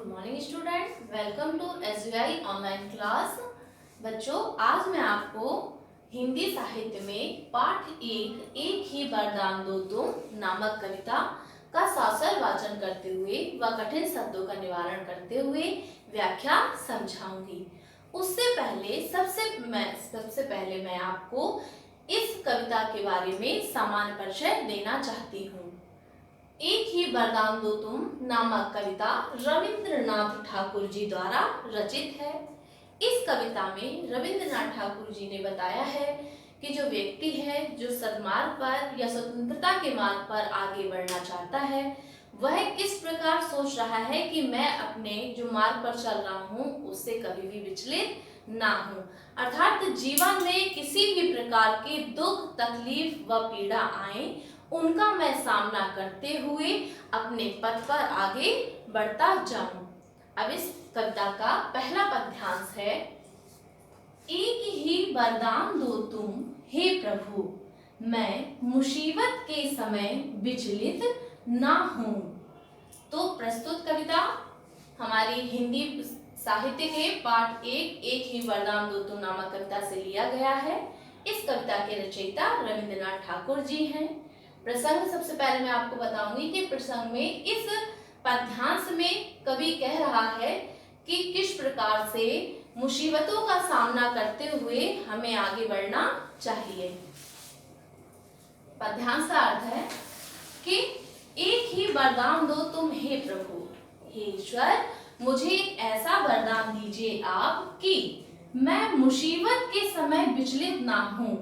Good morning student, welcome to SUI online class. बच्चों, आज मैं आपको हिंदी साहित्य में पाठ एक ही वरदान दो तुम नामक कविता का सासर वाचन करते हुए व कठिन शब्दों का निवारण करते हुए व्याख्या समझाऊंगी। उससे पहले सबसे पहले मैं आपको इस कविता के बारे में सामान्य परिचय देना चाहती हूँ। एक ही वरदान दो तुम नामक कविता रविंद्रनाथ ठाकुर जी द्वारा रचित है। इस कविता में रविंद्रनाथ ठाकुर जी ने बताया है कि जो व्यक्ति है जो सन्मार्ग पर या स्वतंत्रता के मार्ग पर आगे बढ़ना चाहता है, वह किस प्रकार सोच रहा है कि मैं अपने जो मार्ग पर चल रहा हूँ उससे कभी भी विचलित ना हूँ। अर्थात जीवन में किसी भी प्रकार के दुख, तकलीफ व पीड़ा आए, उनका मैं सामना करते हुए अपने पथ पर आगे बढ़ता जाऊं। अब इस कविता का पहला पद्यांश है, एक ही वरदान दो तुम हे प्रभु, मैं मुसीबत के समय विचलित ना हूं। तो प्रस्तुत कविता हमारी हिंदी साहित्य के पाठ एक ही वरदान दो तुम नामक कविता से लिया गया है। इस कविता के रचयिता रविंद्रनाथ ठाकुर जी हैं। प्रसंग सबसे पहले मैं आपको बताऊंगी कि प्रसंग में इस पद्यांश में कवि कह रहा है कि किस प्रकार से मुसीबतों का सामना करते हुए हमें आगे बढ़ना चाहिए। पद्यांश का अर्थ है कि एक ही वरदान दो तुम हे प्रभु, हे ईश्वर, मुझे एक ऐसा वरदान दीजिए आप कि मैं मुसीबत के समय विचलित ना हूं।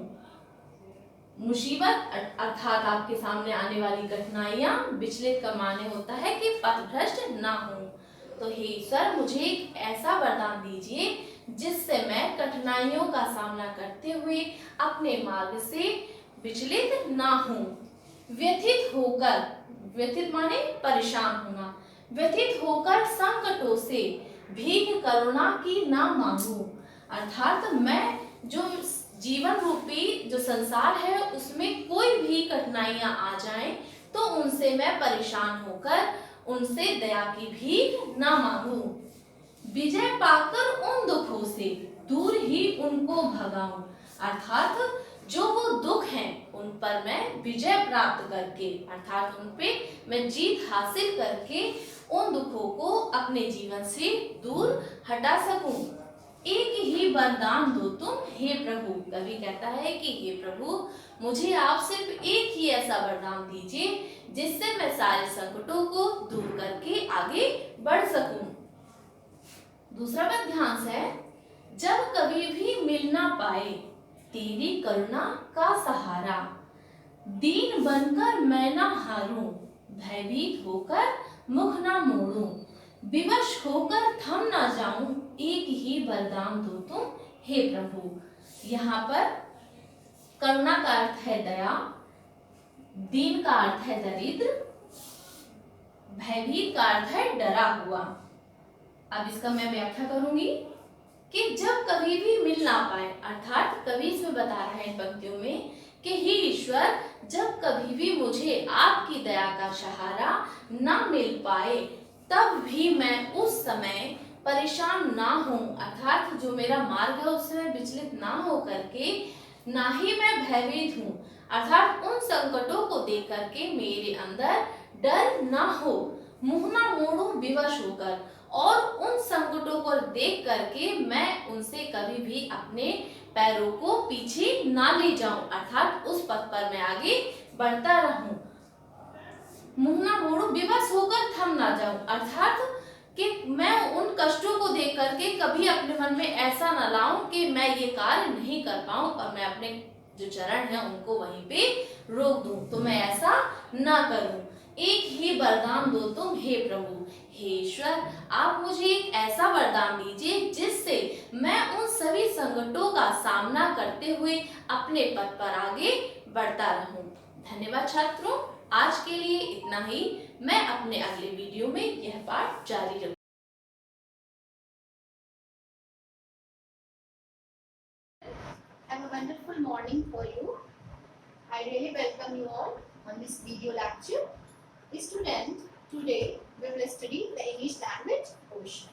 मुसीबत अर्थात आपके सामने आने वाली कठिनाइयां, विचलित का माने होता है कि पथभ्रष्ट ना हो। तो हे ईश्वर, मुझे एक ऐसा वरदान दीजिए जिससे मैं कठिनाइयों का सामना करते हुए अपने मार्ग से विचलित ना हूं। व्यथित होकर, व्यथित माने परेशान होना, व्यथित होकर संकटों से भीख करुणा की ना मांगू। अर्थात मैं जो जीवन रूपी जो संसार है उसमें कोई भी कठिनाइयां आ जाएं तो उनसे मैं परेशान होकर उनसे दया की भीख ना मांगू। विजय पाकर उन दुखों से दूर ही उनको भगाऊं। अर्थात जो वो दुख हैं उन पर मैं विजय प्राप्त करके, अर्थात उन पे मैं जीत हासिल करके उन दुखों को अपने जीवन से दूर हटा सकूं। एक ही वरदान दो तुम हे प्रभु, कवि कहता है कि हे प्रभु, मुझे आप सिर्फ एक ही ऐसा वरदान दीजिए जिससे मैं सारे संकटों को दूर करके आगे बढ़ सकूं। दूसरा पद्यांश है, जब कभी भी मिल ना पाए तेरी करुणा का सहारा, दीन बनकर मैं ना हारूं, भयभीत होकर मुख ना मोड़ूं, विवश होकर थम ना जाऊं, एक ही वरदान दो तुम हे प्रभु। यहाँ पर करुणा का अर्थ है दया, दीन का अर्थ है दरिद्र, भयभीत का अर्थ है डरा हुआ। अब इसका मैं व्याख्या करूंगी कि जब कभी भी मिल ना पाए, अर्थात कवि इसमें बता रहा है इन पंक्तियों में कि हे ईश्वर, जब कभी भी मुझे आपकी दया का सहारा ना मिल पाए तब भी मैं उस समय परेशान ना हूं, अर्थात जो मेरा मार्ग है उससे मैं विचलित ना हो करके ना ही मैं भयभीत हूं, अर्थात उन संकटों को देख करके मेरे अंदर डर ना हो, मुंह ना मोड़ूं विवश होकर, और उन संकटों को देख करके मैं उनसे कभी भी अपने पैरों को पीछे ना ले जाऊं, अर्थात उस पथ पर मैं आगे बढ़ता रहूं। मुंह ना मोड़ूं विवश होकर थम ना जाऊं, अर्थात कि मैं उन कष्टों को देख करके कभी अपने मन में ऐसा ना लाऊं कि मैं ये कार्य नहीं कर पाऊं और मैं अपने जो चरण है उनको वहीं पे रोक दूं। तो मैं ऐसा ना करूं। एक ही वरदान दो तुम हे प्रभु, हे ईश्वर, आप मुझे एक ऐसा वरदान दीजिए जिससे मैं उन सभी संकटों का सामना करते हुए अपने पथ पर आगे बढ़ता रहूं। धन्यवाद छात्रों, आज के लिए इतना ही। मैं अपने अगले वीडियो में यह पाठ जारी रखूंगी। Have a wonderful morning for you. I really welcome you all on this video lecture. Student, today we will study the English language portion.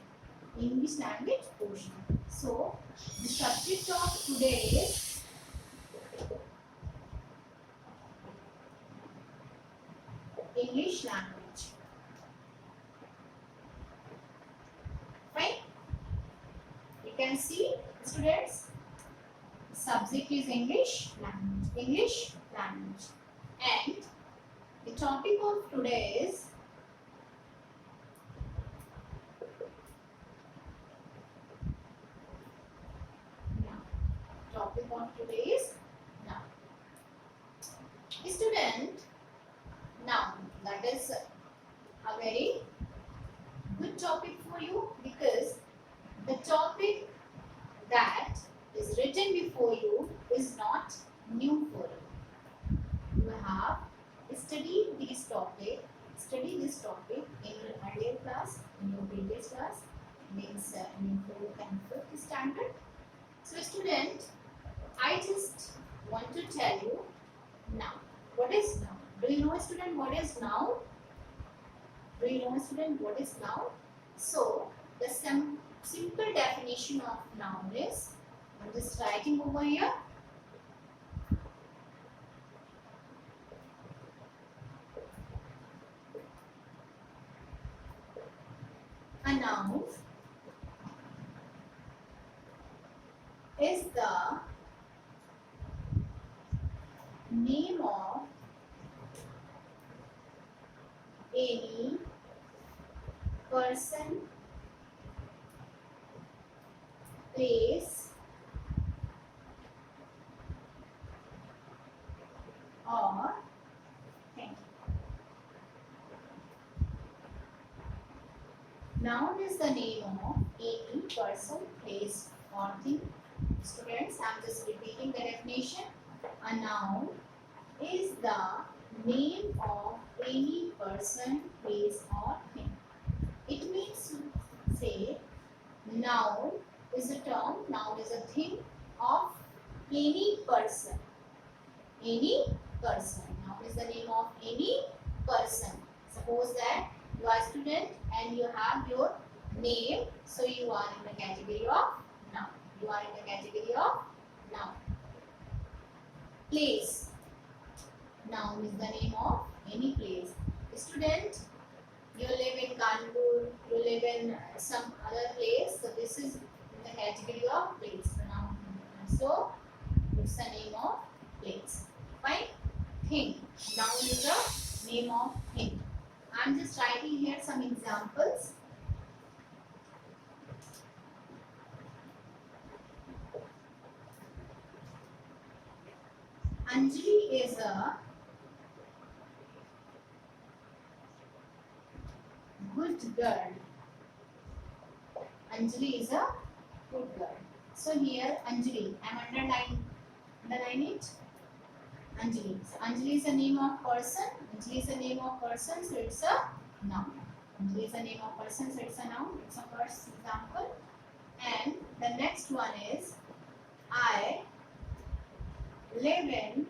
English language portion. So the subject of today is English language. Fine. You can see, students, subject is English language. English language. And the topic of today is noun. Topic of today is noun. Student, noun. That is a very good topic for you because the topic that is written before you is not new for you. You have studied this topic in your earlier class, in your previous class, means in 4th and 5th standard. So student, I just want to tell you now. What is noun? Do you know, student, what is noun? Do you know, student, what is noun? So the simple definition of noun is, I'm just writing over here. A noun is the name of any person, place, or thing. Noun is the name of any person, place, or thing. Students, I'm just repeating the definition. A noun is the name of any person, place, or thing. It means to say noun is a term, noun is a thing of any person. Any person. Noun is the name of any person. Suppose that you are a student and you have your name, so you are in the category of noun. You are in the category of noun. Place. Noun is the name of any place. Student, you live in Kanpur, you live in some other place, so this is in the category of place. Noun. So it's the name of place. Fine. Thing. Noun is the name of thing. I'm just writing here some examples. Anjali is a good girl. Anjali is a good girl. So here Anjali, I am underline it. Anjali. So Anjali is a name of person. Anjali is a name of person, so it's a noun. Anjali is a name of person, so it's a noun. It's a first example. And the next one is I live in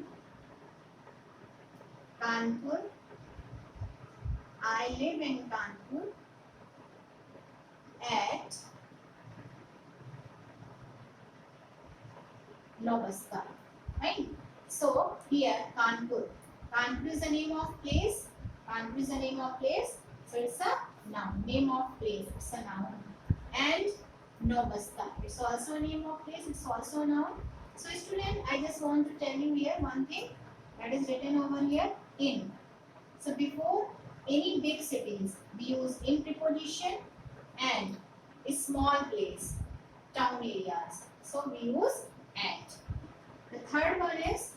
Kanpur. I live in Kanpur at Lobasta. Right? So here Kanpur. Kanpur is the name of place. Kanpur is the name of place. So it's a noun. Name of place. It's a noun. And Nobasta. It's also a name of place. It's also a noun. So student, I just want to tell you here one thing that is written over here in. So before any big cities, we use in preposition and a small place, town areas. So we use at. The third one is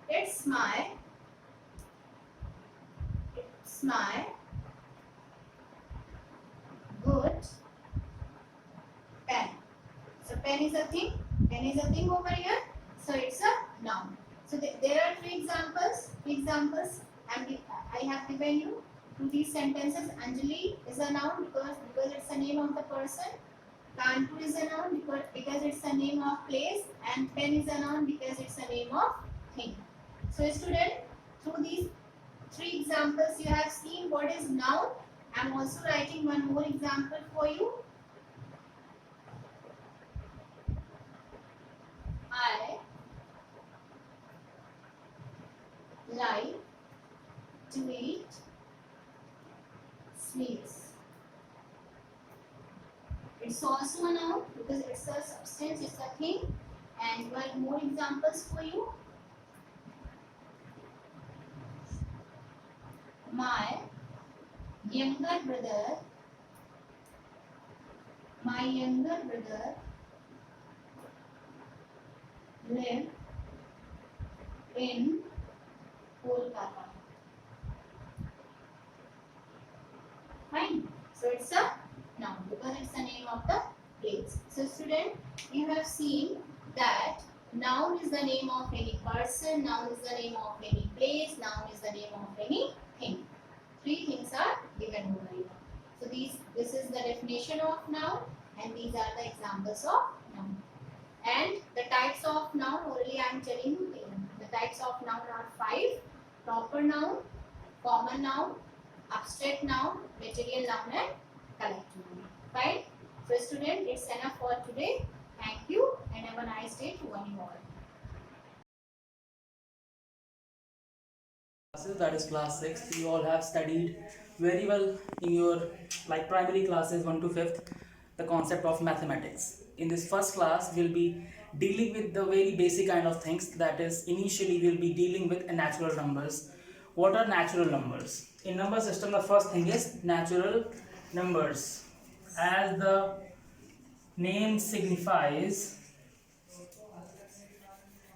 it's my good pen. So pen is a thing. Pen is a thing over here. So it's a noun. So there are three examples. I have given you to these sentences. Anjali is a noun because it's the name of the person. Kanpur is a noun because it's the name of place, and pen is a noun because it's the name of thing. So student, through these three examples you have seen what is noun. I am also writing one more example for you. I like to eat sweets. It's also a noun because it's a substance, it's a thing. And one more examples for you. My younger brother lived in Kolkata. Fine. So it's a noun because it's the name of the place. So student, you have seen that noun is the name of any person, noun is the name of any place, noun is the name of any thing. Three things are given over here. So this is the definition of noun and these are the examples of noun. And the types of noun, orally I am telling you, the types of noun are 5. Proper noun, common noun, abstract noun, material noun and collective noun. Fine? So student, it's enough for today. Thank you and have a nice day to one and all. That is class 6. You all have studied very well in your primary classes 1 to 5th the concept of mathematics. In this first class we'll be dealing with the very basic kind of things, that is initially we'll be dealing with natural numbers. What are natural numbers? In number system the first thing is natural numbers. As the name signifies,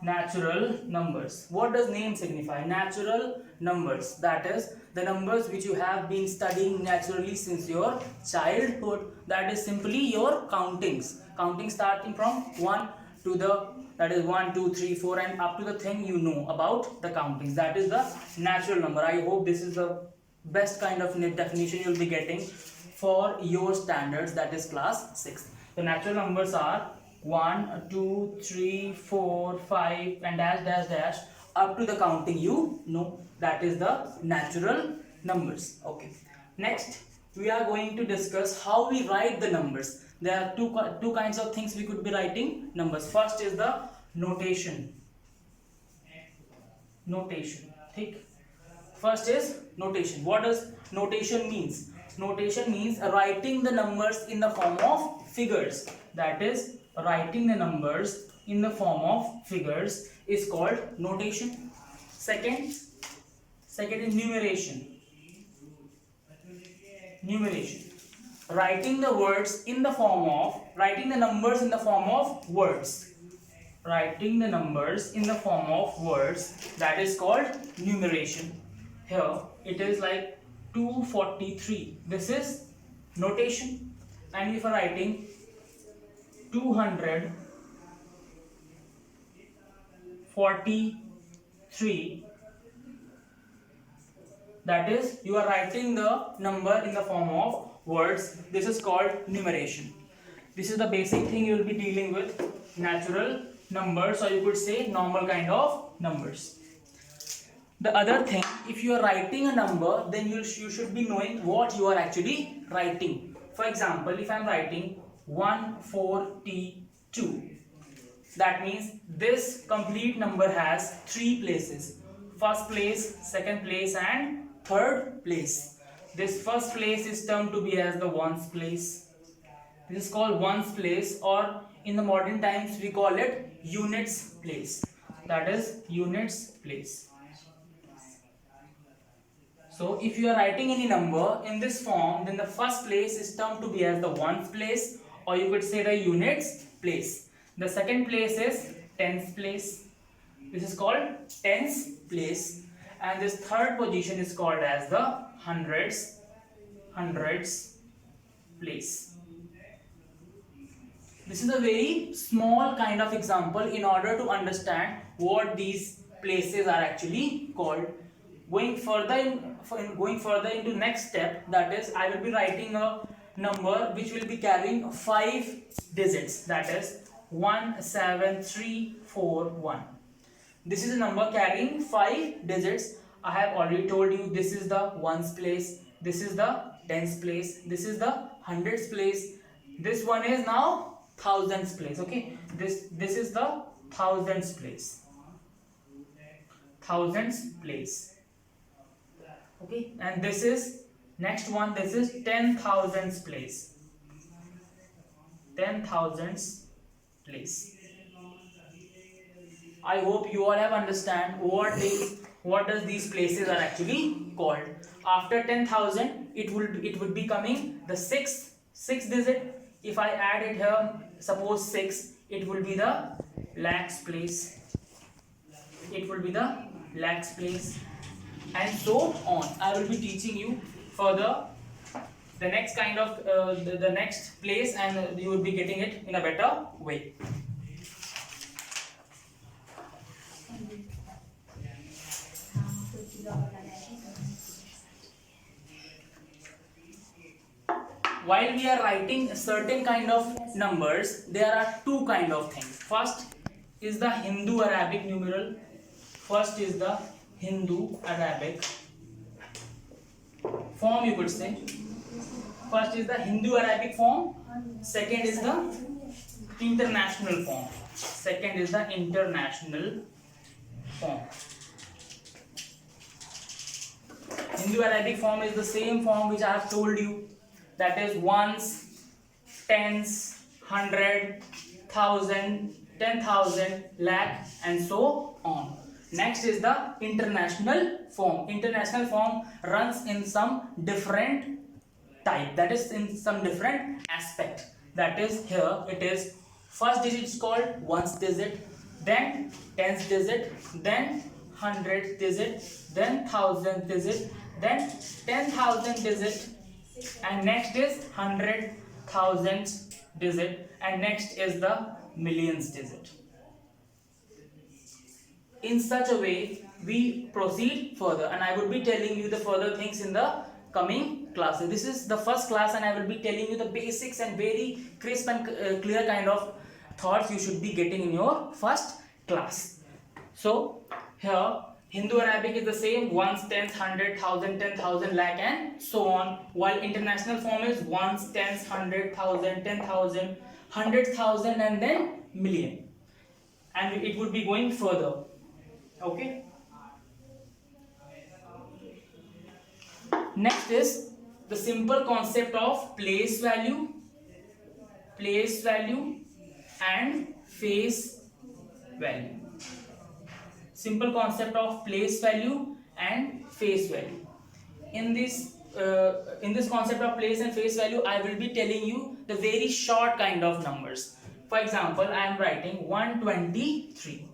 natural numbers. What does name signify? Natural numbers, that is the numbers which you have been studying naturally since your childhood, that is simply your countings starting from 1 to the, that is 1 2 3 4 and up to the thing you know about the countings, that is the natural number. I hope this is the best kind of definition you'll be getting for your standards, that is class 6. The natural numbers are 1 2 3 4 5 and dash dash dash up to the counting you know, that is the natural numbers. Okay, next we are going to discuss how we write the numbers. There are two kinds of things we could be writing numbers. First is the notation. Think. First is notation. What does notation means? Notation means writing the numbers in the form of figures, that is writing the numbers in the form of figures is called notation. Second is numeration. Writing the numbers in the form of words. That is called numeration. Here it is like 243. This is notation. And if you are writing 243, that is you are writing the number in the form of words. This is called numeration. This is the basic thing you will be dealing with, natural numbers, or you could say normal kind of numbers. The other thing, if you are writing a number, then you should be knowing what you are actually writing. For example, if I am writing 142, that means this complete number has 3 places: first place, second place and third place. This first place is termed to be as the ones place. This is called ones place, or in the modern times we call it units place, that is units place. So if you are writing any number in this form, then the first place is termed to be as the ones place, or you could say the units place. The second place is tens place. This is called tens place, and this third position is called as the hundreds place. This is a very small kind of example in order to understand what these places are actually called. Going further into next step, that is I will be writing a number which will be carrying 5 digits, that is 17341. This is a number carrying 5 digits. I have already told you this is the ones place, this is the tens place, this is the hundreds place, this one is now thousands place. Okay, this is the thousands place, thousands place. Okay, and this is next one, this is 10,000s place, 10,000s place. I hope you all have understand what does these places are actually called. After 10,000 it would be coming the sixth digit. If I add it here, suppose 6, it will be the lakhs place, it will be the lakhs place, and so on. I will be teaching you further the next kind of the next place, and you will be getting it in a better way. While we are writing certain kind of numbers, there are two kind of things. First is the Hindu Arabic numeral. First is the Hindu Arabic form, you could say. First is the Hindu Arabic form. Second is the international form. Second is the international form. Hindu Arabic form is the same form which I have told you. That is ones, tens, 100, 1,000, 10,000, lakh, and so on. Next is the international form. International form runs in some different type, that is in some different aspect. That is, here it is first digit is called ones digit, then tens digit, then hundredth digit, then thousandth digit, then 10,000 digit, and next is 100,000 digit, and next is the millions digit. In such a way we proceed further, and I will be telling you the further things in the coming classes. This is the first class, and I will be telling you the basics and very crisp and clear kind of thoughts you should be getting in your first class. So here Hindu Arabic is the same, ones, tens, 100, 1,000, 10,000, lakh, and so on. While international form is ones, tens, 100,000, 10,000, 100,000, and then million. And it would be going further. Okay. Next is the simple concept of place value and face value. Simple concept of place value and face value. In this concept of place and face value, I will be telling you the very short kind of numbers. For example, I am writing 123.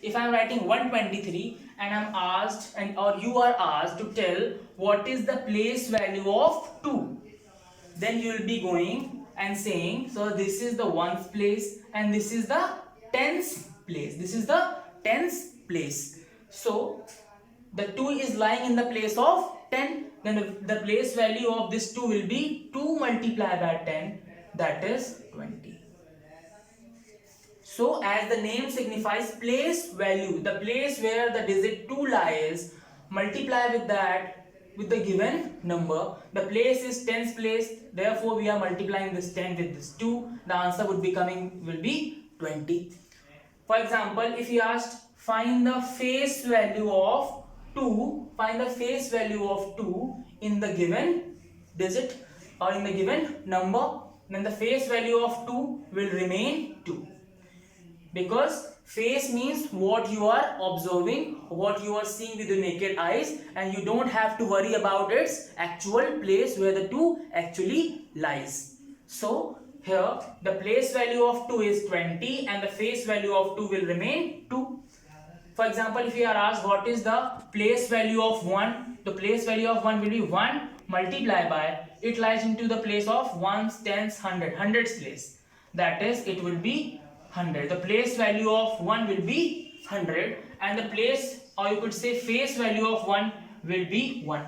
If I am writing 123 and I am asked, or you are asked to tell what is the place value of 2, then you will be going and saying, so this is the ones place and this is the tens place. This is the tens place. So the 2 is lying in the place of 10, then the place value of this 2 will be 2 multiplied by 10, that is 20. So as the name signifies place value, the place where the digit 2 lies, multiply with that with the given number. The place is tens place, therefore we are multiplying this 10 with this 2. The answer will be 20. For example, if you asked find the face value of 2, find the face value of 2 in the given digit or in the given number, then the face value of 2 will remain 2. Because face means what you are observing, what you are seeing with your naked eyes, and you don't have to worry about its actual place where the 2 actually lies. So here the place value of 2 is 20 and the face value of 2 will remain 2. For example, if you are asked what is the place value of 1, the place value of 1 will be 1 multiplied by, it lies into the place of ones, tens, 100, hundreds place. That is, it will be 100. The place value of 1 will be 100 and the place, or you could say face value of 1 will be 1.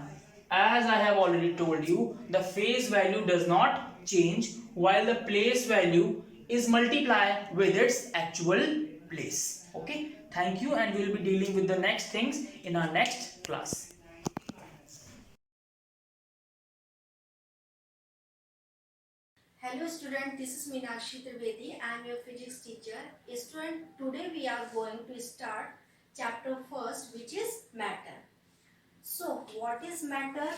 As I have already told you, the face value does not change while the place value is multiplied with its actual place. Okay, thank you, and we will be dealing with the next things in our next class. Hello student, this is Meenakshi Trivedi. I am your physics teacher. Student, today we are going to start chapter first, which is matter. So, what is matter?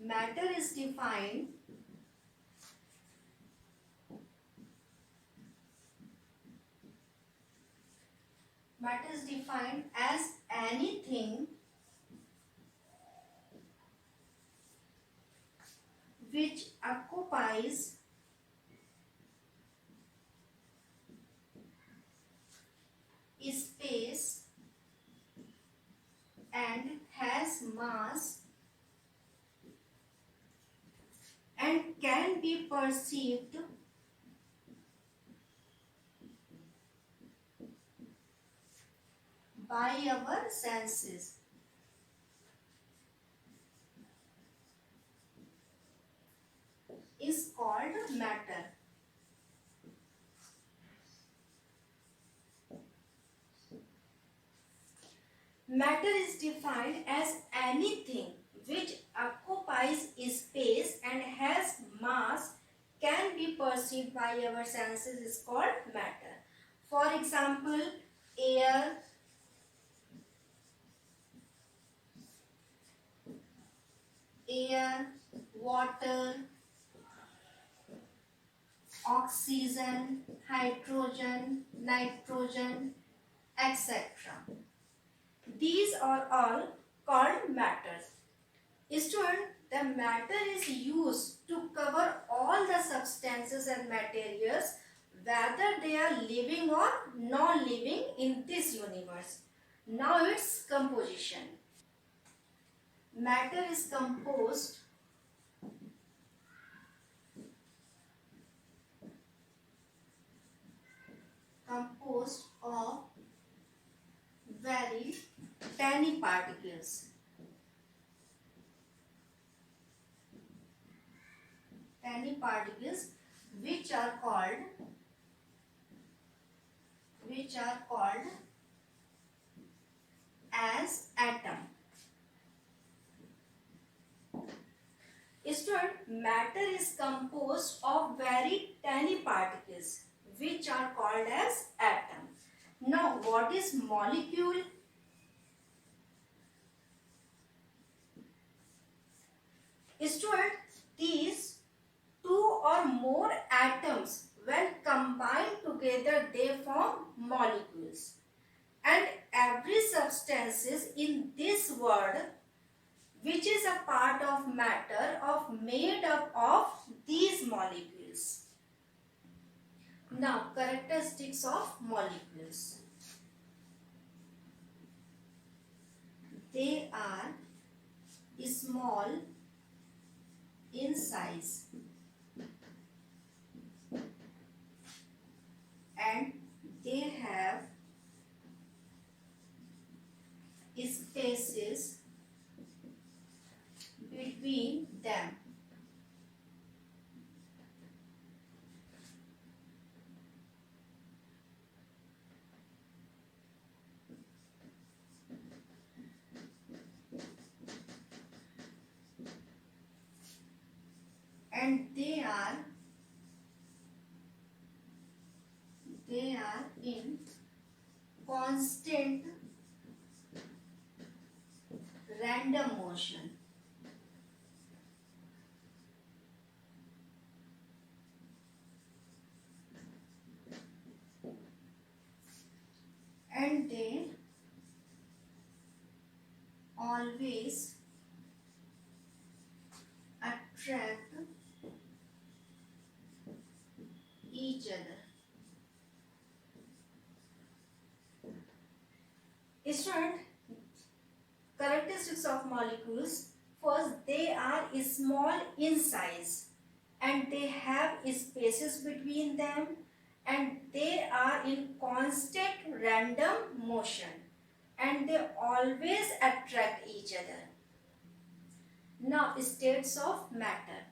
Matter is defined as anything which occupies space and has mass and can be perceived by our senses. Is called matter. Matter is defined as anything which occupies space and has mass, can be perceived by our senses, is called matter. For example, air, water, oxygen, hydrogen, nitrogen, etc. These are all called matters. Student, the matter is used to cover all the substances and materials, whether they are living or non-living in this universe. Now its composition. Matter is composed of very tiny particles. Which are called as atom. Student, matter is composed of very tiny particles which are called as atom. Now, what is molecule? Student, these two or more atoms, when combined together, they form molecules. And every substance in this world which is a part of matter made up of these molecules. Now, characteristics of molecules. They are small in size and they have spaces between them. And they are in constant random motion. And they always attract each other. Student, characteristics of molecules. First, they are small in size and they have spaces between them and they are in constant random motion and they always attract each other. Now, states of matter.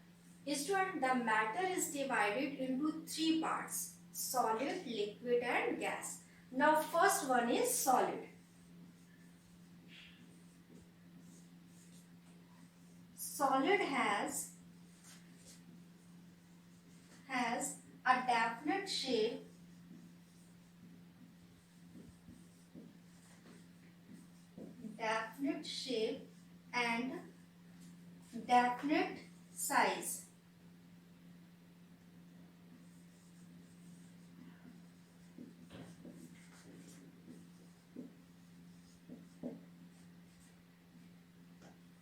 Student, the matter is divided into three parts: solid, liquid and gas. Now, first one is solid. solid has a definite shape and definite size.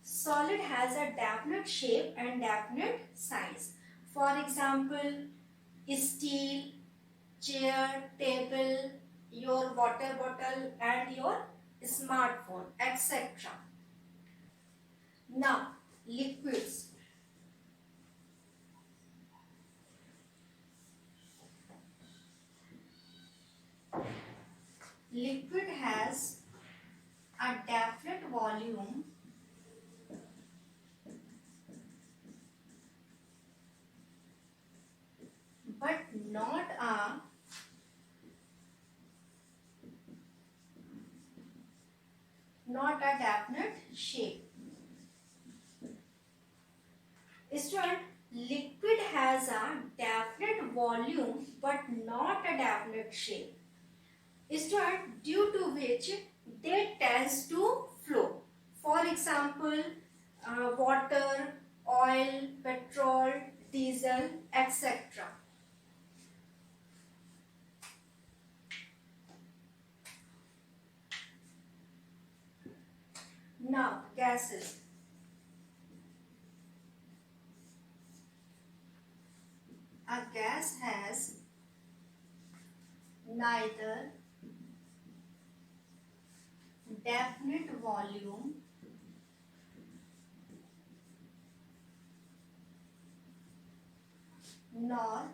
Solid has a definite shape and definite size. For example, steel, chair, table, your water bottle and your smartphone, etc. Now, liquids. Liquid has a definite volume but not a definite shape. Student, liquid has a definite volume but not a definite shape. Student, due to which they tends to flow. For example, water, oil, petrol, diesel, etc. Now, gases. A gas has neither definite volume nor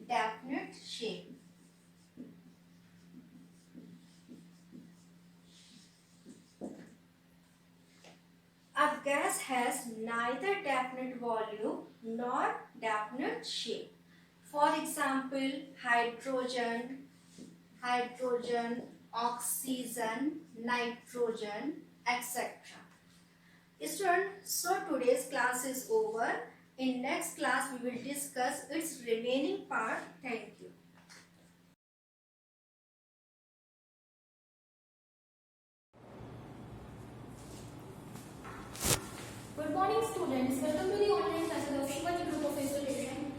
definite shape. A gas has neither definite volume nor definite shape. For example, hydrogen, oxygen, nitrogen, etc. Student, so today's class is over. In next class, we will discuss its remaining part. Thank you. Good morning students, welcome to the online classes of Shivani Group of Institution.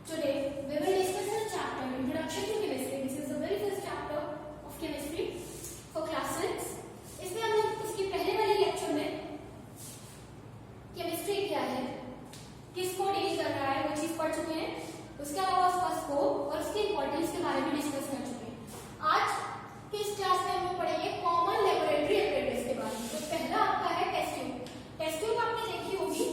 Today we will discuss the chapter Introduction to Chemistry. This is the very first chapter of chemistry for class 6. इसमें हम लोग इसकी पहले वाले lecture में chemistry क्या है, किसको डील कर रहा है वो चीज पढ़ चुके हैं. उसके अलावा उसका स्कोप और उसकी इंपॉर्टेंस के बारे में डिस्कस कर चुके हैं. आज की इस क्लास में हम लोग पढ़ेंगे कॉमन लेबोरेटरी एपरेटस के बारे में. तो पहला आपका है टेस्ट ट्यूब. टेस्ट ट्यूब आपने देखी होगी,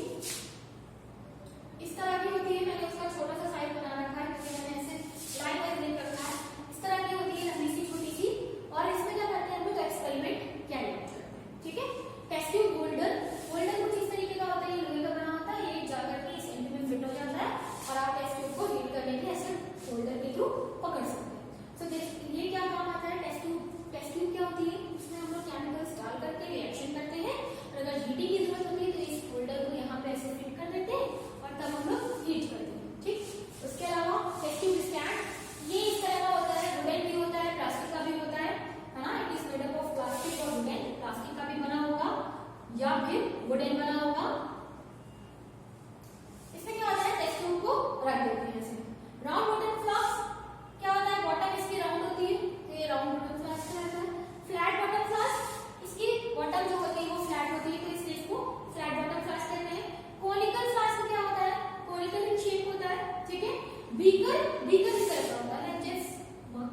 इस तरह की होती है. मैंने उसका छोटा सा साइज बना रखा है क्योंकि मैंने ऐसे लाइन वाइज नहीं रखा है. इस तरह की होती है, लंबी सी छोटी सी. और इसमें क्या करते हैं हम लोग, एक्सपेरिमेंट कैरी आउट करते हैं. ठीक है. टेस्ट ट्यूब गोल्डन कुछ इस तरीके का होता है, ये लोहे का बना होता है. ये जाकर के इस एंड में फिट हो जाता है और आप टेस्ट ट्यूब को हीट करने के ऐसे होल्डर के थ्रू पकड़ सकते हैं. सो ये क्या काम आता है टेस्ट ट्यूब. टेस्ट ट्यूब क्या होती है, इसमें हम लोग केमिकल्स डाल करके रिएक्शन करते हैं और अगर हीटिंग की जरूरत होती है तो इस होल्डर को यहाँ पे ऐसे फिट कर देते हैं और तब हम लोग हीट करते हैं. ठीक. उसके अलावा टेस्ट ट्यूब स्टैंड ये इस तरह का होता है, वुडन भी होता है, प्लास्टिक का भी होता है ना. It is made up of plastic और वुडन. प्लास्टिक का भी बना होगा या फिर वुडन बना होगा. इसमें क्या होता है, टेस्ट ट्यूब को रख देते हैं ऐसे. राउंड बॉटम फ्लास्क क्या होता है, बॉटम इसकी राउंड होती है तो ये राउंड बॉटम फ्लास्क रहता है. फ्लैट बॉटम फ्लास्क इसकी बॉटम जो होती है वो फ्लैट होती है तो इसलिए इसको फ्लैट बॉटम फ्लास्क कहते हैं. कॉनिकल फ्लास्क क्या होता है, कॉनिकल इन शेप होता है. ठीक है. बीकर इस तरह का होता है जैसे मग,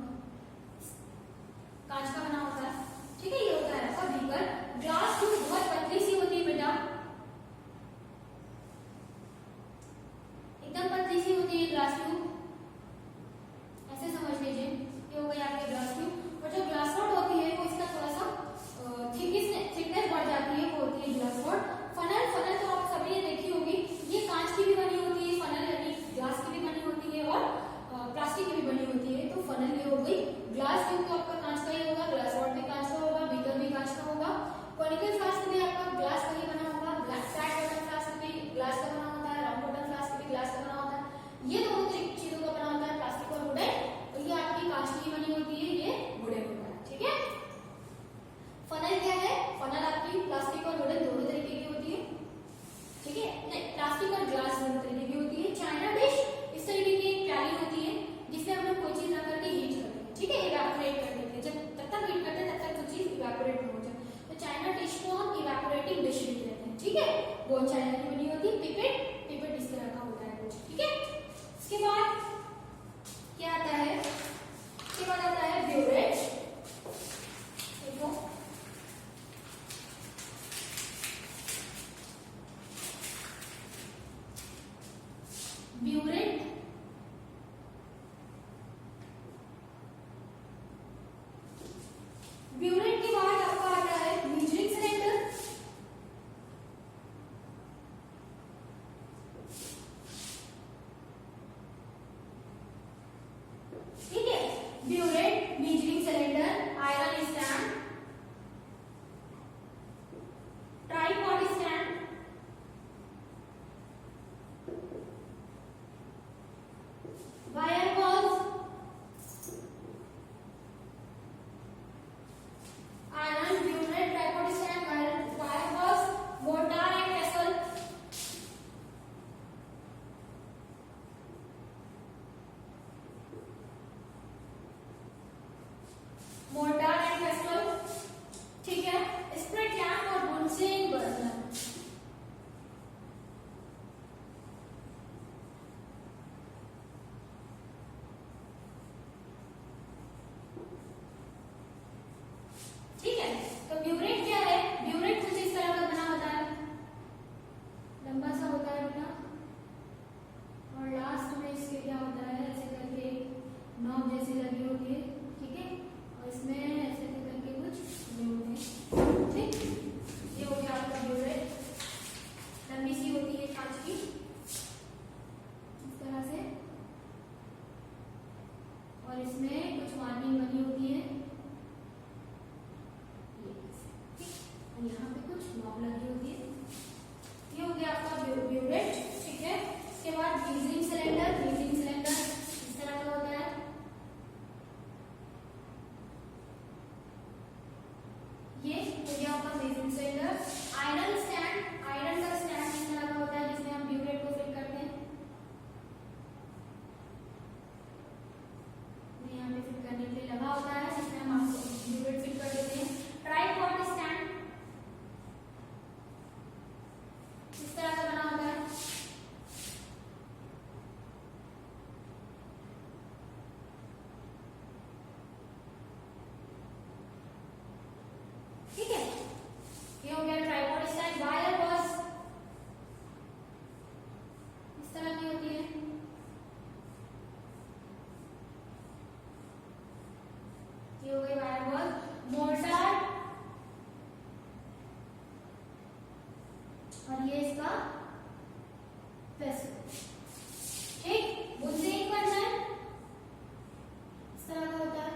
कांच का बना होता है. ठीक है. ये होता है आपका बीकर. ग्लास ट्यूब बहुत पतली सी होती है बेटा, एकदम पतली सी होती है ग्लास ट्यूब. ऐसे समझ लीजिए ये हो गई आपकी ग्लास ट्यूब. और जो ग्लास रॉड होती है वो इसका थोड़ा सा थिकनेस बढ़ जाती है, वो होती है ग्लास रॉड. फनल तो आप सभी ने देखी होगी, ये कांच की भी बनी होती है फनल, यानी ग्लास की भी बनी होती है और प्लास्टिक की भी बनी होती है. तो फनल ये हो गई. ग्लास ट्यूब तो आपका कांच का ही होगा, ग्लास रॉड भी कांच का होगा, बीकर भी कांच का होगा. कॉनिकल फ्लास्क भी आपका ग्लास का ही बना होगा. फ्लैट बॉटम फ्लास्क और इसमें कुछ मार्किंग बनी होती है, और यहाँ पे कुछ नॉब लगी होती है। ये हो गया आपका ब्यूरेट, ठीक है। इसके बाद ब्रीजिंग सिलेंडर इस तरह का होता है। ये हो गया आपका ब्रीजिंग सिलेंडर। आयरन का स्टैंड इस तरह का होता है जिसमें हम ब्यूरेट को फिल करते हैं। यहाँ पे फिल करने के लिए लगा होता है जिसमें हम आपको ब्यूरेट फिल कर देते हैं। ट्राइपॉड स्टैंड इस तरह का बना होता है। ठीक है, ये हो गया ट्राइपॉड स्टैंड। वायर बॉस इस तरह की होती है। ये हो गई वायर बॉस। मोर्टार, और ये इसका पेसल। ठीक, बुनसेन बर्नर इस तरह का होता है।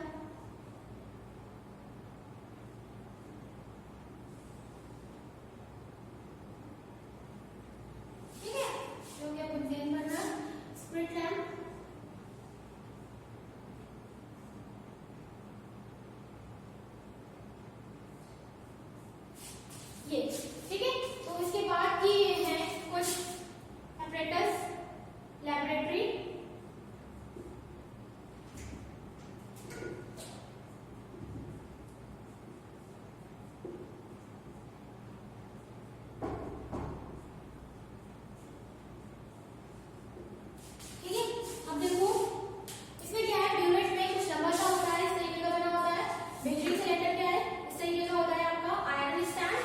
ठीक है, ये हो गया बुनसेन बर्नर। स्प्रिट लैम्प, ये ठीक है। तो इसके बाद की ये है कुछ apparatus लेबोरेटरी। ठीक है, अब देखो इसमें क्या है। ब्यूरेट में कुछ लंबा सा होता है, इस तरीके का बना होता है। ब्रीजिंग सिलेंडर क्या है, इस तरीके का होता है आपका। आयरन स्टैंड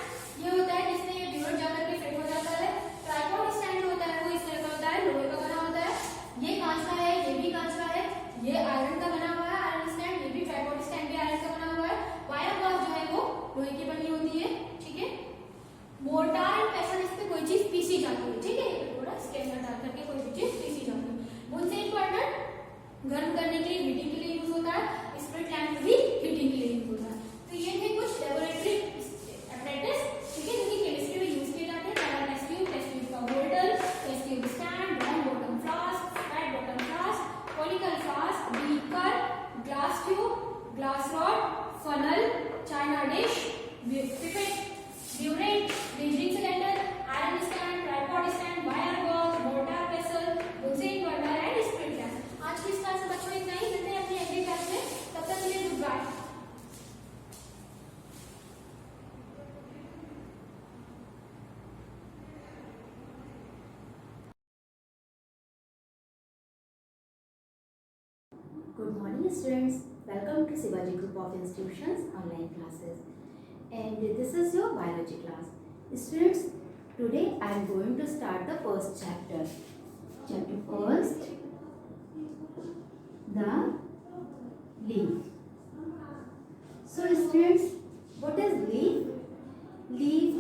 ये होता है जिसमें ये ब्यूरेट जाकर के फिट हो जाता है। ट्राइपॉड स्टैंड होता है वो इस तरह का होता है, लोहे का बना होता है। ये कांच का है, ये भी कांच का है। ये आयरन का बना हुआ है, आयरन स्टैंड। ये भी ट्राइपॉड स्टैंड भी आयरन का बना हुआ है। वायर बॉस जो है वो लोहे की बनी होती है। ठीक है, मोर्टार एंड पेसल, इस पे कोई चीज पीसी जाती है। ठीक है, थोड़ा इसके अंदर डाल करके कोई भी चीज पीसी जाती है। बुनसेन बर्नर गर्म करने के लिए, हीटिंग के लिए यूज होता है। स्प्रिट लैम्प भी हीटिंग के लिए यूज होता है। तो ये थे कुछ लेबोरेटरी apparatus, ठीक है, जो कि केमिस्ट्री में यूज किए जाते हैं। पहला टेस्ट ट्यूब का holder, test tube stand, round bottom flask, flat bottom flask, conical flask, beaker, glass tube, glass rod, funnel, china dish, pipette, burette, ब्रीजिंग cylinder, iron stand, tripod stand, wire gauze, mortar pestle, Bunsen burner and spirit lamp. आज की इस class में बच्चों इतना ही। मिलते हैं अपनी अगली क्लास में, तब तक के लिए goodbye. Good morning students, welcome to Shivaji Group of Institutions online classes, and this is your biology class. Students, today I am going to start the first chapter. Chapter first, the leaf. So students, what is leaf? Leaf,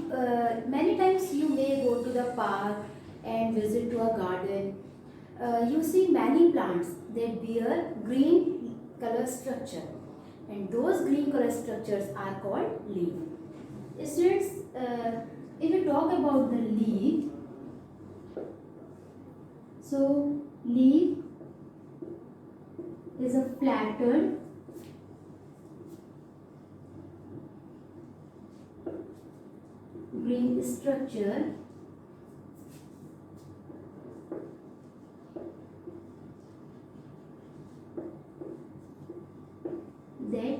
many times you may go to the park and visit to a garden. You see many plants that bear green color structure, and those green color structures are called leaf. Students, if we talk about the leaf, so leaf is a flattened green structure that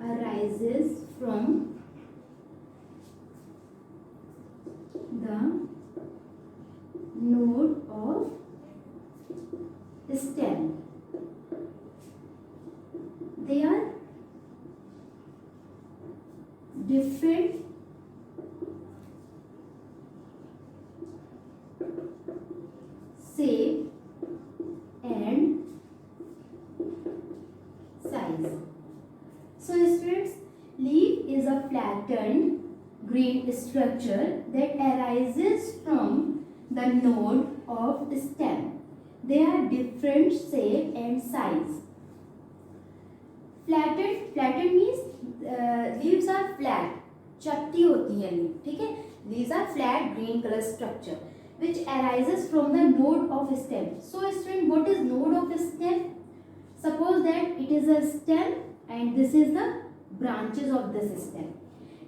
arises from the node of stem. They are different shape and size. So students, leaf is a flattened green structure that arises from the node of stem. They are different shape and size. Flattened means leaves are flat, चपटी होती है leaf, ठीक है. Leaves are flat green color structure which arises from the node of stem. So student, what is node of stem? Suppose that it is a stem and this is the branches of this stem.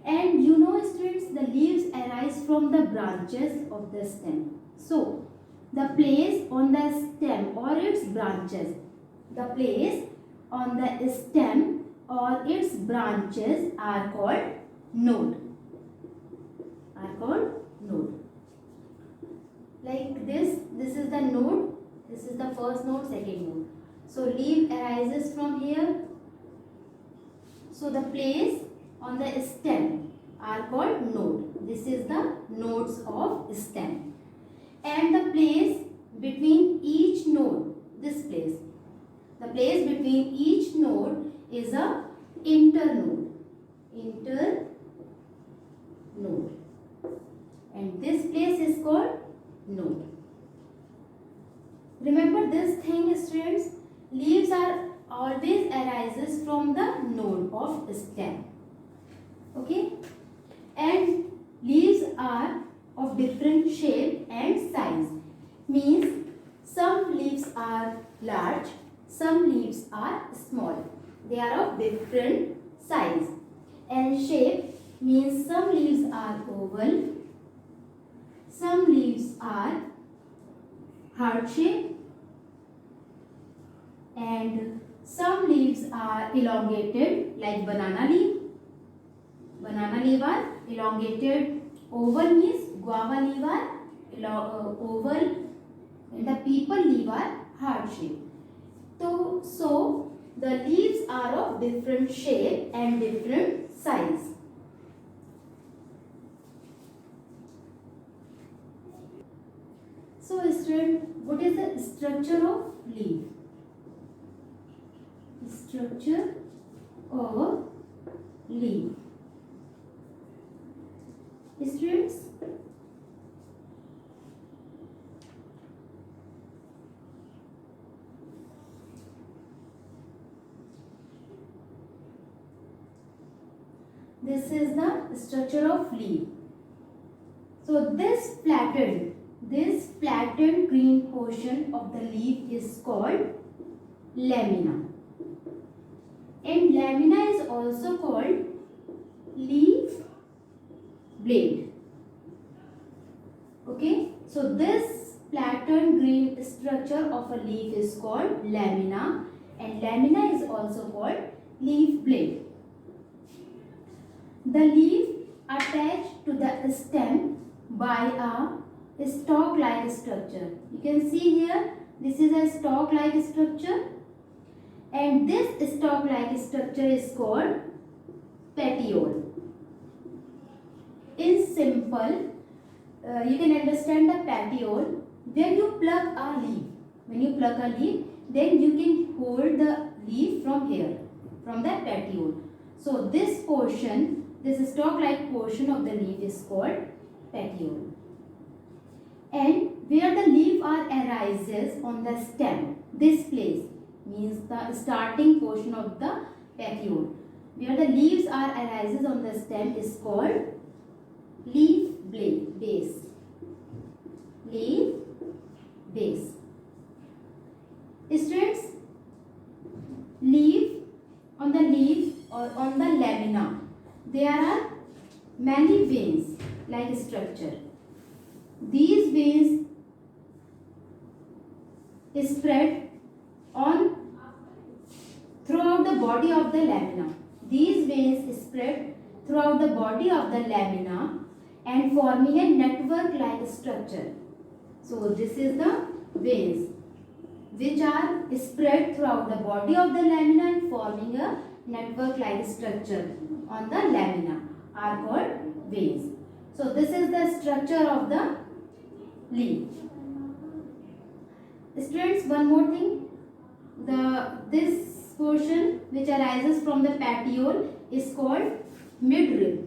And you know students, the leaves arise from the branches of the stem. So the place on the stem or its branches, the place on the stem or its branches are called node. Like this is the node, this is the first node, second node. So leaf arises from here. So the place on the stem are called node. This is the nodes of stem. And the place between each node, this place, the place between each node is a internode. And this place is called node. Remember this thing students, leaves are always arises from the node of stem. Okay, and leaves are of different shape and size. Means some leaves are large, some leaves are small. They are of different size. And shape means some leaves are oval, some leaves are heart shape, and some leaves are elongated like banana leaf. Banana leaf are elongated. Oval means guava leaf are oval, and the people leaf are heart shape. So the leaves are of different shape and different size. So student, what is the structure of leaf? Structure of leaf. Students, this is the structure of leaf. So this flattened green portion of the leaf is called lamina. And lamina is also called leaf blade. Okay, so this flattened green structure of a leaf is called lamina, and lamina is also called leaf blade. The leaf attached to the stem by a stalk-like structure. You can see here, this is a stalk-like structure, and this stalk-like structure is called petiole. In simple, you can understand the petiole. When you pluck a leaf, then you can hold the leaf from here, from the petiole. So this portion, this stalk-like portion of the leaf is called petiole. And where the leaf arises on the stem, this place means the starting portion of the petiole. Where the leaves arises on the stem is called leaf base. Leaf base. Students, on the leaf or on the lamina, there are many veins like structure. These veins spread throughout the body of the lamina. These veins spread throughout the body of the lamina and forming a network-like structure. So this is the veins which are spread throughout the body of the lamina and forming a network-like structure on the lamina are called veins. So this is the structure of the leaf. Students, one more thing. This portion which arises from the petiole is called midrib.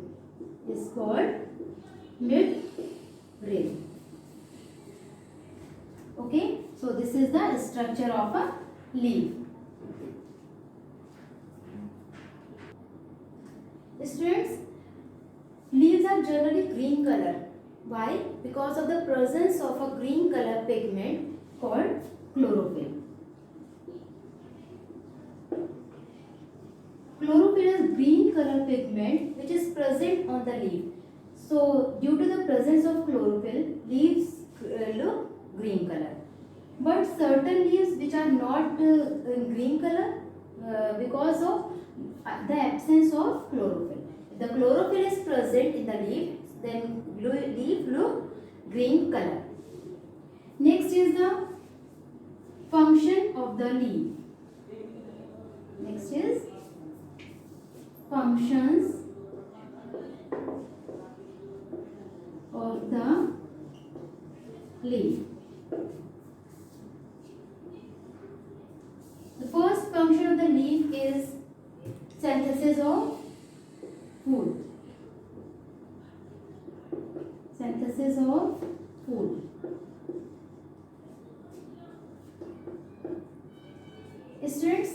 Okay. So this is the structure of a leaf. Students, leaves are generally green color. Why? Because of the presence of a green color pigment called chlorophyll. Chlorophyll is green color pigment which is present on the leaf. So due to the presence of chlorophyll, leaves look green color. But certain leaves which are not in green color because of the absence of chlorophyll. If the chlorophyll is present in the leaf, then leaf look green color. Next is the function of the leaf. Next is functions of the leaf. The first function of the leaf is synthesis of food. Synthesis of food. Students,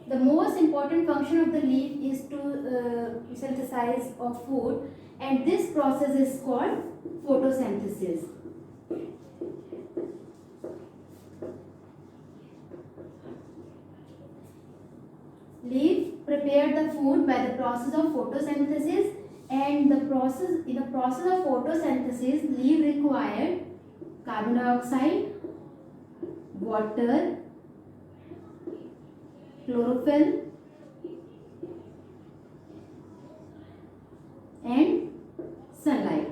the most important function of the leaf is to synthesize of food, and this process is called photosynthesis. Leaf prepare the food by the process of photosynthesis, and in the process of photosynthesis, leaf required carbon dioxide, water, chlorophyll, and sunlight.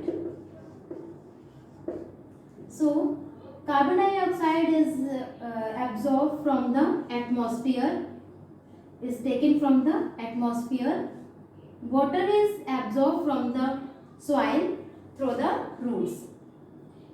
So carbon dioxide is absorbed from the atmosphere, is taken from the atmosphere. Water is absorbed from the soil through the roots.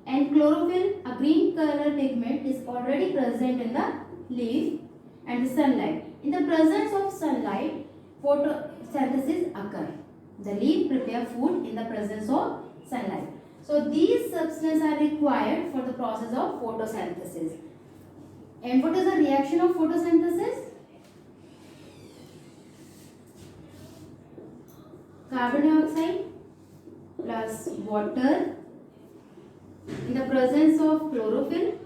And chlorophyll, a green color pigment, is already present in the leaf, and the sunlight. In the presence of sunlight, photosynthesis occurs. The leaf prepare food in the presence of sunlight. So these substances are required for the process of photosynthesis. And what is the reaction of photosynthesis? Carbon dioxide plus water in the presence of chlorophyll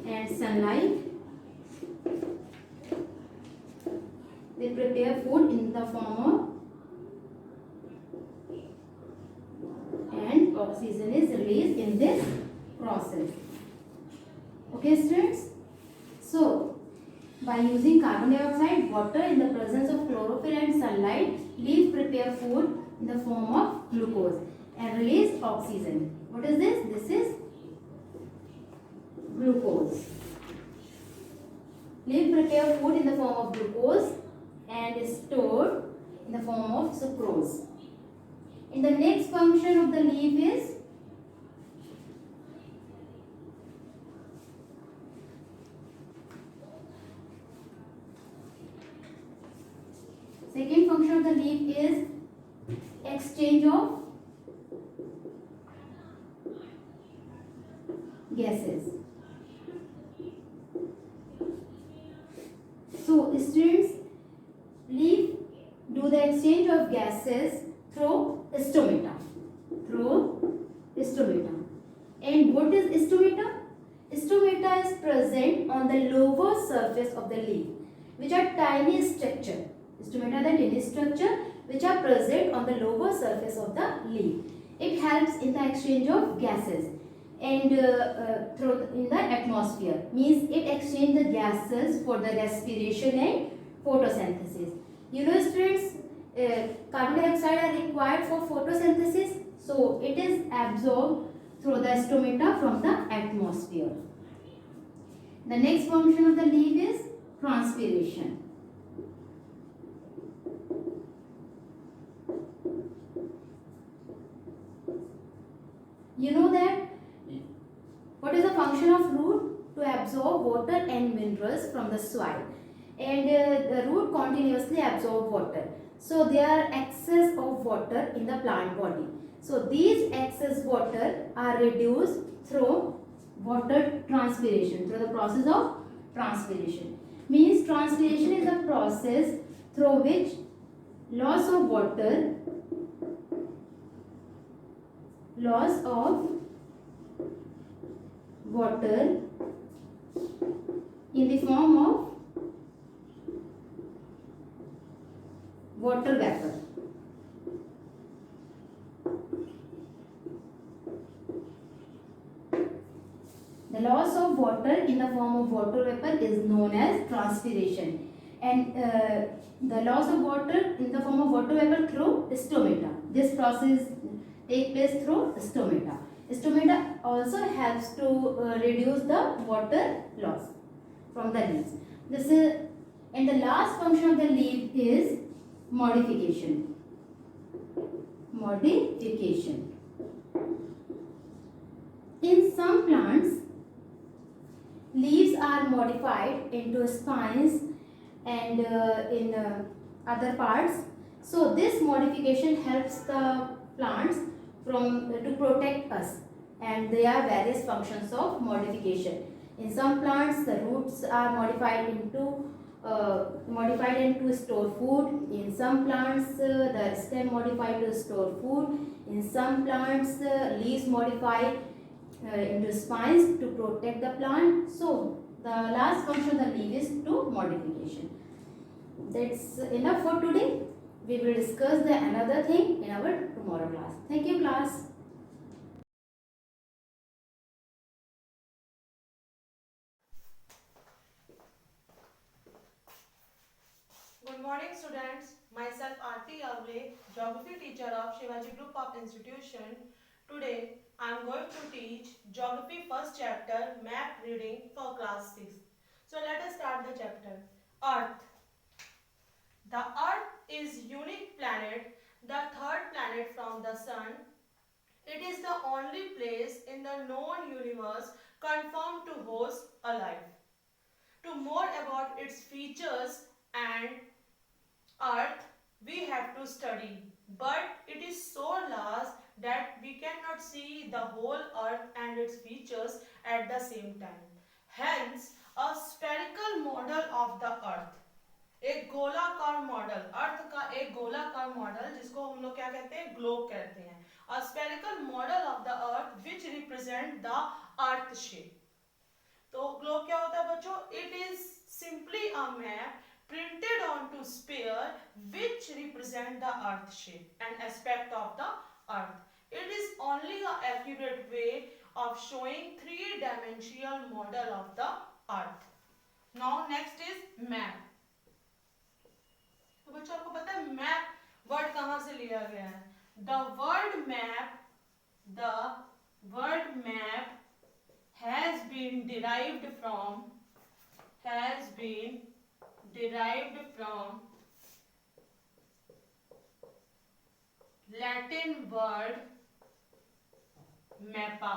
and sunlight, they prepare food in the form of, and oxygen is released in this process. Okay students, so by using carbon dioxide, water in the presence of chlorophyll and sunlight, leaves prepare food in the form of glucose and release oxygen. What is this? This is glucose. Leaf prepare food in the form of glucose and is stored in the form of sucrose. And the next function of the leaf is second function of the leaf is exchange of gases. So students, leaf do the exchange of gases through stomata. And what is stomata? Stomata is present on the lower surface of the leaf, which are tiny structure. Stomata are the tiny structure which are present on the lower surface of the leaf. It helps in the exchange of gases and in the atmosphere, means it exchanges the gases for the respiration and photosynthesis. You know students, carbon dioxide are required for photosynthesis, so it is absorbed through the stomata from the atmosphere. The next function of the leaf is transpiration. You know that what is the function of root? To absorb water and minerals from the soil, and the root continuously absorb water. So there are excess of water in the plant body. So these excess water are reduced through water transpiration, through the process of transpiration. Means transpiration is the process through which loss of water in the form of water vapor. The loss of water in the form of water vapor is known as transpiration, and the loss of water in the form of water vapor through stomata. This process takes place through stomata. Stomata also helps to reduce the water loss from the leaves. This is, and the last function of the leaf is modification. Modification. In some plants, leaves are modified into spines and in other parts. So this modification helps the plants from to protect us, and there are various functions of modification. In some plants, the roots are modified and to store food. In some plants, the stem modified to store food. In some plants, leaves modified into spines to protect the plant. So the last function of the leaf is to modification. That's enough for today. We will discuss the another thing in our tomorrow class. Thank you, class. Good morning, students. Myself Aarti Avle, Geography teacher of Shivaji Group of Institution. Today, I am going to teach Geography first chapter, map reading for class 6. So let us start the chapter. Earth. The Earth is unique planet, the third planet from the Sun. It is the only place in the known universe confirmed to host a life. To more about its features and Earth, we have to study, but it is so large that we cannot see the whole Earth and its features at the same time. Hence, a spherical model of the Earth. एक गोलाकार model, अर्थ का एक गोलाकार model जिसको हम लोग क्या कहते हैं, ग्लोब कहते हैं. A spherical model of the earth which represent the earth shape. तो ग्लोब क्या होता है बच्चों? It is simply a map printed onto sphere which represent the earth shape and aspect of the earth. It is only an accurate way of showing three-dimensional model of the earth. Now next is map. तो बच्चों आपको पता है map word कहां से लिया गया है? The word map has been derived from Latin word mappa.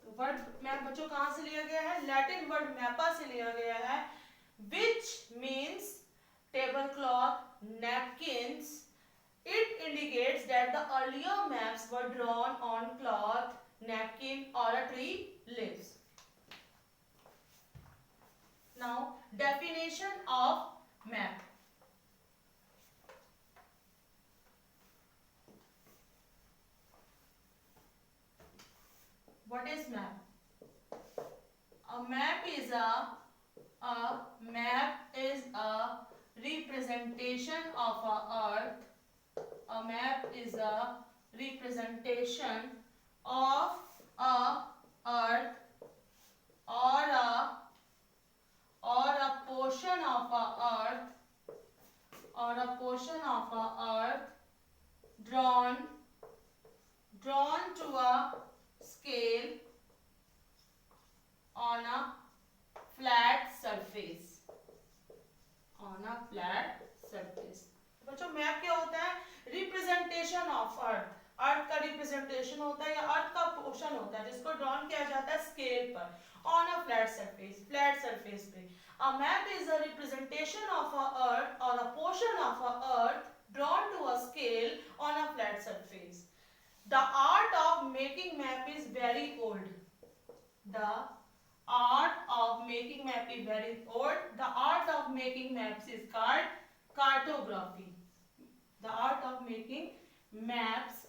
तो वर्ड मैप बच्चों कहां से लिया गया है? लैटिन वर्ड मैपा से लिया गया है, which means tablecloth, napkins. It indicates that the earlier maps were drawn on cloth, napkin or a tree leaves. Now, definition of map. What is map? A map is a representation of a earth. A map is a representation of a earth or a portion of a earth drawn to a scale on a flat surface. बच्चों map क्या होता है? Representation of earth. अर्थ का representation होता है या अर्थ का portion होता है जिसको ड्रॉन किया जाता है स्केल पर ऑन अ फ्लैट सरफेस पे. A map is a representation of a earth or a portion of a earth drawn to a scale on a flat surface. The art of making map is very old. The art of making map is very old. The art of making maps is called cartography. The art of making maps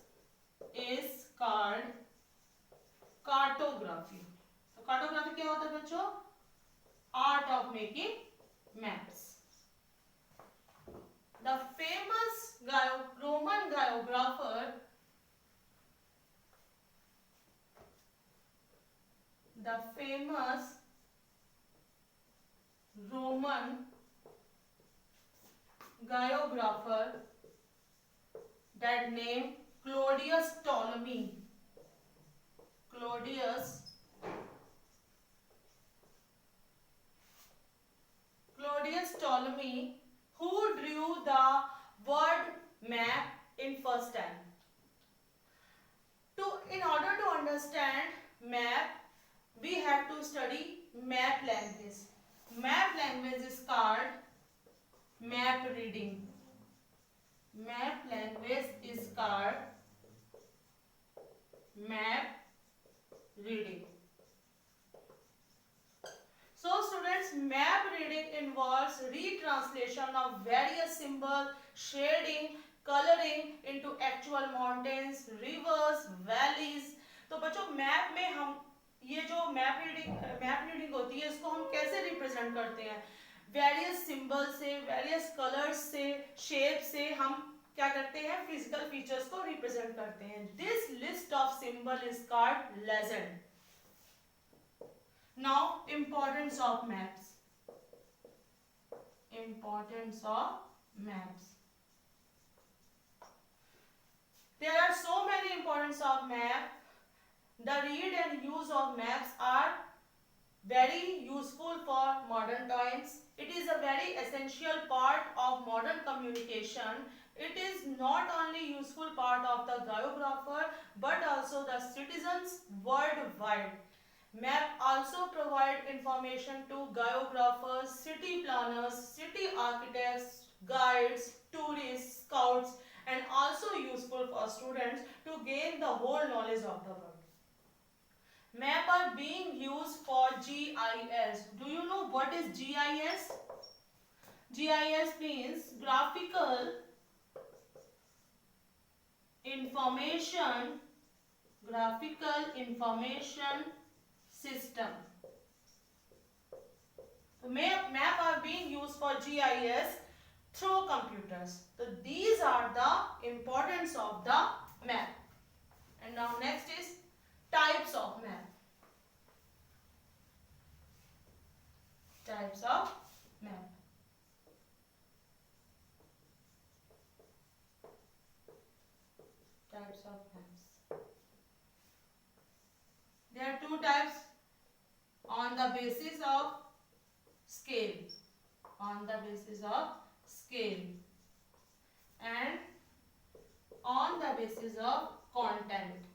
is called cartography. तो cartography क्या होता है बच्चों? Art of making maps. The famous Roman geographer, the famous Roman geographer, that name Claudius Ptolemy. Claudius Ptolemy, who drew the word map in first time. In order to understand map, we have to study map language. Map language is called map reading. Map language is called map reading. So students, map reading involves retranslation of various symbols, shading, coloring into actual mountains, rivers, valleys. तो बच्चों map में हम ये जो map reading होती है इसको हम कैसे रिप्रेजेंट करते हैं? वेरियस सिंबल से, वेरियस कलर्स से, शेप से हम क्या करते हैं? फिजिकल फीचर्स को रिप्रेजेंट करते हैं. This list of symbol is called legend. Now, importance of maps. Importance of maps. There are so many importance of map. The read and use of maps are very useful for modern times. It is a very essential part of modern communication. It is not only useful part of the geographer but also the citizens worldwide. Map also provide information to geographers, city planners, city architects, guides, tourists, scouts, and also useful for students to gain the whole knowledge of the world. Map are being used for GIS. Do you know what is GIS? GIS means graphical information system. So map are being used for GIS through computers. So these are the importance of the map. And now next is types of map. Types of map. Types of maps. There are two types on the basis of scale. On the basis of scale. And on the basis of content.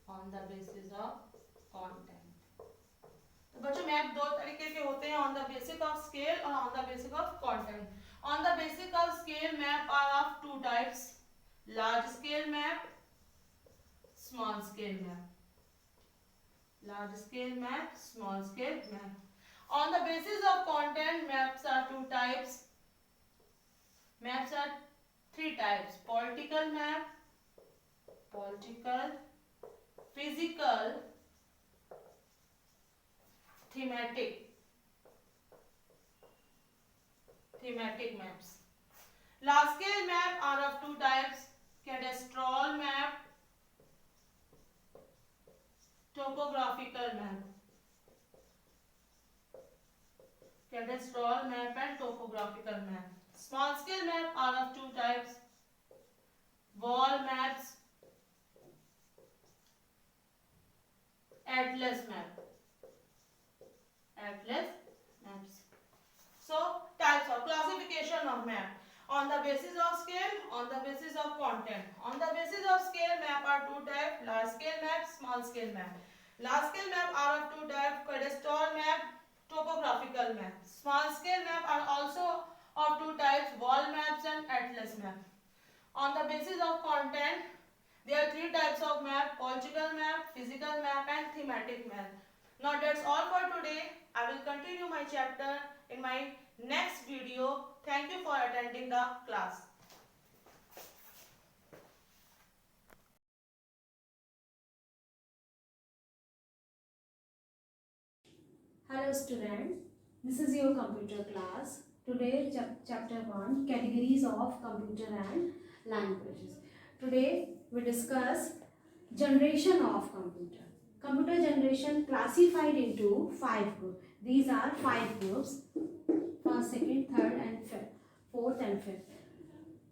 On the basis of content. तो बच्चों map दो तरीके के होते हैं, on the basic of scale और on the basic of content. On the basic of scale map are of two types, large scale map, small scale map. Large scale map, small scale map. On the basis of content, maps are two types. Maps are three types: political map, physical, thematic maps. Large scale map are of two types: cadastral map, topographical map. Cadastral map and topographical map. Small scale map are of two types: wall maps, atlas map. Atlas maps. So types of classification of map. On the basis of scale, on the basis of content. On the basis of scale, map are two types: large scale map, small scale map. Large scale map are of two types: cadastral map, topographical map. Small scale map are also of two types, wall maps and atlas map. On the basis of content, there are three types of map: political map, physical map and thematic map. Now that's all for today. I will continue my chapter in my next video. Thank you for attending the class. Hello students, this is your computer class. Today chapter 1, categories of computer and languages. Today we discuss generation of computer. Computer generation classified into 5 groups. These are 5 groups: first, second, third and fifth, fourth and fifth.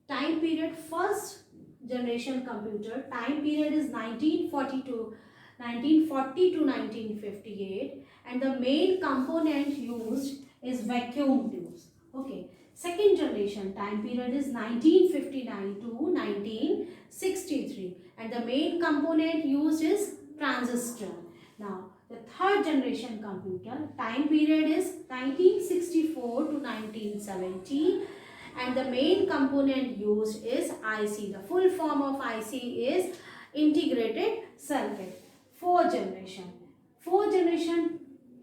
Time period: first generation computer, time period is 1940 to 1958, and the main component used is vacuum tubes. Okay. Second generation, time period is 1959 to 1963, and the main component used is transistor. Now the third generation computer, time period is 1964 to 1970, and the main component used is IC. The full form of IC is integrated circuit. Fourth generation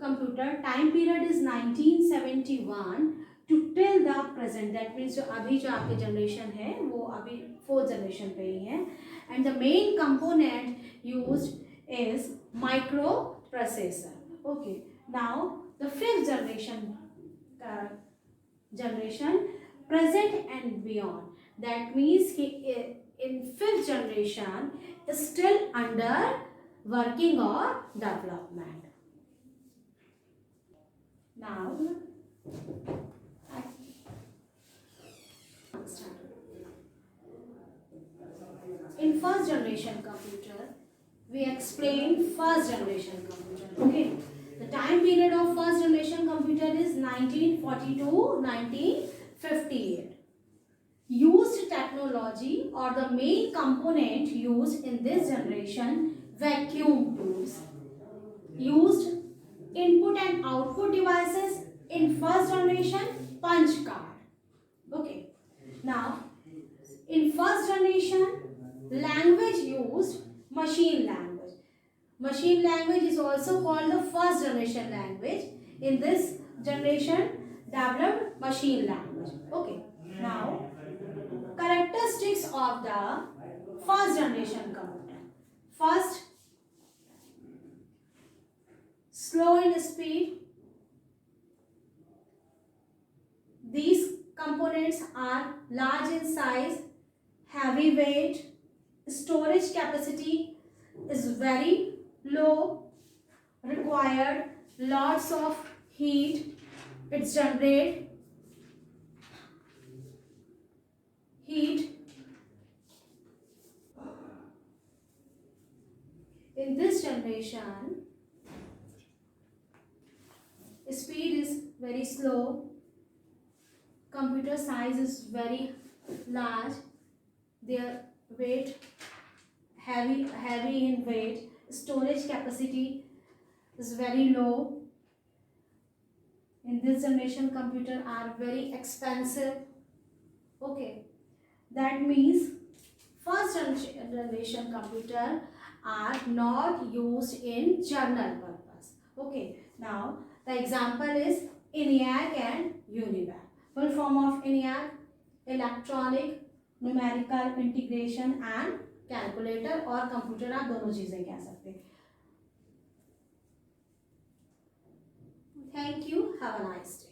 computer, time period is 1971 to till the present. That means जो अभी जो आपके generation है वो अभी fourth generation पे ही है, and the main component used is microprocessor. Okay. Now the fifth generation present and beyond. That means in fifth generation is still under working or development. Now in first generation computer, we explain first generation computer. Okay. The time period of first generation computer is 1940 to 1958. Used technology or the main component used in this generation, vacuum tubes. Used input and output devices in first generation, punch card. Okay. Now in first generation, language used, machine language. Machine language is also called the first generation language. In this generation, developed machine language. Okay. Now characteristics of the first generation computer. First, slow in speed. These components are large in size, heavy weight, storage capacity is very low, required lots of heat, it generates heat. In this generation, speed is very slow, computer size is very large, their weight heavy in weight, storage capacity is very low. In this generation, computer are very expensive. Okay, that means first generation computer are not used in general purpose. Okay, now the example is ENIAC and UNIVAC. Full form of ENIAC, electronic numerical integration and calculator, और computer आप दोनों चीजें कह सकते हैं. Thank you. Have a nice day.